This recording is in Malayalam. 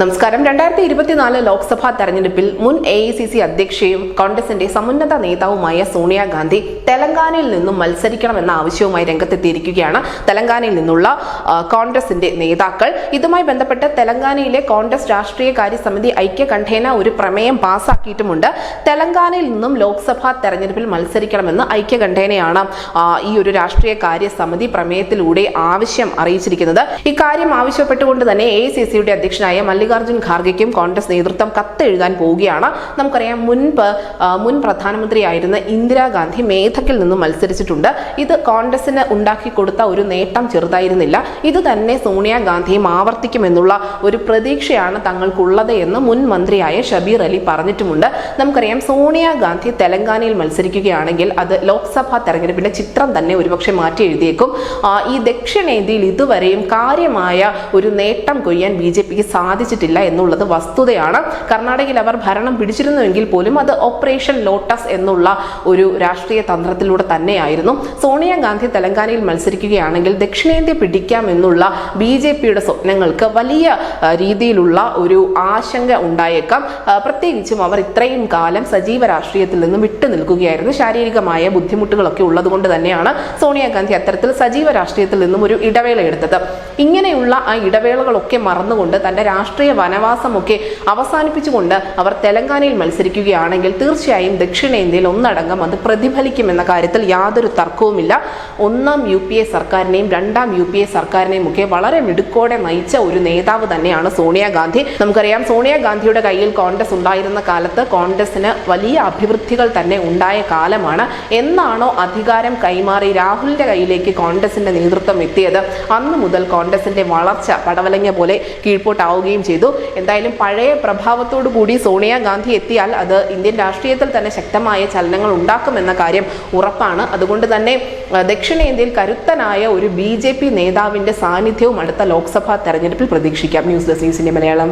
നമസ്കാരം. 2024 ലോക്സഭാ തെരഞ്ഞെടുപ്പിൽ മുൻ AICC അധ്യക്ഷയും കോൺഗ്രസിന്റെ സമുന്നത നേതാവുമായ സോണിയാഗാന്ധി തെലങ്കാനയിൽ നിന്നും മത്സരിക്കണമെന്ന ആവശ്യവുമായി രംഗത്തെത്തിയിരിക്കുകയാണ്. തെലങ്കാനയിൽ നിന്നുള്ള കോൺഗ്രസിന്റെ നേതാക്കൾ ഇതുമായി ബന്ധപ്പെട്ട് തെലങ്കാനയിലെ കോൺഗ്രസ് രാഷ്ട്രീയകാര്യ സമിതി ഐക്യകണ്ഠേന ഒരു പ്രമേയം പാസാക്കിയിട്ടുമുണ്ട്. തെലങ്കാനയിൽ നിന്നും ലോക്സഭാ തെരഞ്ഞെടുപ്പിൽ മത്സരിക്കണമെന്ന് ഐക്യകണ്ഠേനയാണ് ഈ ഒരു രാഷ്ട്രീയകാര്യ സമിതി പ്രമേയത്തിലൂടെ ആവശ്യം അറിയിച്ചിരിക്കുന്നത്. ഇക്കാര്യം ആവശ്യപ്പെട്ടുകൊണ്ട് തന്നെ AICCയുടെ അധ്യക്ഷനായ മല്ലികാർജുൻ ഖാർഗെയ്ക്കും കോൺഗ്രസ് നേതൃത്വം കത്തെഴുതാൻ പോവുകയാണ്. നമുക്കറിയാം, മുൻ പ്രധാനമന്ത്രിയായിരുന്ന ഇന്ദിരാഗാന്ധി മേധക്കിൽ നിന്നും മത്സരിച്ചിട്ടുണ്ട്. ഇത് കോൺഗ്രസിന് ഉണ്ടാക്കി കൊടുത്ത ഒരു നേട്ടം ചെറുതായിരുന്നില്ല. ഇത് തന്നെ സോണിയാഗാന്ധിയും ആവർത്തിക്കുമെന്നുള്ള ഒരു പ്രതീക്ഷയാണ് തങ്ങൾക്കുള്ളത് എന്ന് മുൻ മന്ത്രിയായ ഷബീർ അലി പറഞ്ഞിട്ടുമുണ്ട്. നമുക്കറിയാം, സോണിയാഗാന്ധി തെലങ്കാനയിൽ മത്സരിക്കുകയാണെങ്കിൽ അത് ലോക്സഭാ തെരഞ്ഞെടുപ്പിന്റെ ചിത്രം തന്നെ ഒരുപക്ഷെ മാറ്റി എഴുതിയേക്കും. ഈ ദക്ഷിണേന്ത്യയിൽ ഇതുവരെയും കാര്യമായ ഒരു നേട്ടം കൊയ്യാൻ BJPക്ക് സാധിച്ചിട്ടില്ല എന്നുള്ളത് വസ്തുതയാണ്. കർണാടകയിൽ അവർ ഭരണം പിടിച്ചിരുന്നുവെങ്കിൽ പോലും അത് ഓപ്പറേഷൻ ലോട്ടസ് എന്നുള്ള ഒരു രാഷ്ട്രീയ തന്ത്രത്തിലൂടെ തന്നെയായിരുന്നു. സോണിയാഗാന്ധി തെലങ്കാനയിൽ മത്സരിക്കുകയാണെങ്കിൽ ദക്ഷിണേന്ത്യ പിടിക്കാം എന്നുള്ള BJPയുടെ സ്വപ്നങ്ങൾക്ക് വലിയ രീതിയിലുള്ള ഒരു ആശങ്ക ഉണ്ടായേക്കാം. പ്രത്യേകിച്ചും അവർ ഇത്രയും കാലം സജീവ രാഷ്ട്രീയത്തിൽ നിന്നും വിട്ടു നിൽക്കുകയായിരുന്നു. ശാരീരികമായ ബുദ്ധിമുട്ടുകളൊക്കെ ഉള്ളതുകൊണ്ട് തന്നെയാണ് സോണിയാഗാന്ധി അത്തരത്തിൽ സജീവ രാഷ്ട്രീയത്തിൽ നിന്നും ഒരു ഇടവേള എടുത്തത്. ഇങ്ങനെയുള്ള ആ ഇടവേളകളൊക്കെ മറന്നുകൊണ്ട് തന്റെ രാഷ്ട്രീയ വനവാസമൊക്കെ അവസാനിപ്പിച്ചുകൊണ്ട് അവർ തെലങ്കാനയിൽ മത്സരിക്കുകയാണെങ്കിൽ തീർച്ചയായും ദക്ഷിണേന്ത്യയിൽ ഒന്നടങ്കം അത് പ്രതിഫലിക്കുമെന്ന കാര്യത്തിൽ യാതൊരു തർക്കവുമില്ല. ഒന്നാം UPA സർക്കാരിനെയും രണ്ടാം UPA സർക്കാരിനെയും ഒക്കെ വളരെ മിടുക്കോടെ നയിച്ച ഒരു നേതാവ് തന്നെയാണ് സോണിയാഗാന്ധി. നമുക്കറിയാം, സോണിയാഗാന്ധിയുടെ കയ്യിൽ കോൺഗ്രസ് ഉണ്ടായിരുന്ന കാലത്ത് കോൺഗ്രസിന് വലിയ അഭിവൃദ്ധികൾ തന്നെ ഉണ്ടായ കാലമാണ്. എന്നാണോ അധികാരം കൈമാറി രാഹുലിന്റെ കയ്യിലേക്ക് കോൺഗ്രസിന്റെ നേതൃത്വം എത്തിയത്, അന്ന് മുതൽ കോൺഗ്രസിന്റെ വളർച്ച പടവലങ്ങ പോലെ കീഴ്പോട്ടാവുകയും ചെയ്തു. എന്തായാലും പഴയ പ്രഭാവത്തോടു കൂടി സോണിയാഗാന്ധി എത്തിയാൽ അത് ഇന്ത്യൻ രാഷ്ട്രീയത്തിൽ തന്നെ ശക്തമായ ചലനങ്ങൾ ഉണ്ടാക്കുമെന്ന കാര്യം ഉറപ്പാണ്. അതുകൊണ്ട് തന്നെ ദക്ഷിണേന്ത്യയിൽ കരുത്തനായ ഒരു BJP നേതാവിന്റെ സാന്നിധ്യവും അടുത്ത ലോക്സഭാ തെരഞ്ഞെടുപ്പിൽ പ്രതീക്ഷിക്കാം. ന്യൂസ് ഡെസ്ക് ന്യൂസിന്റെ മലയാളം.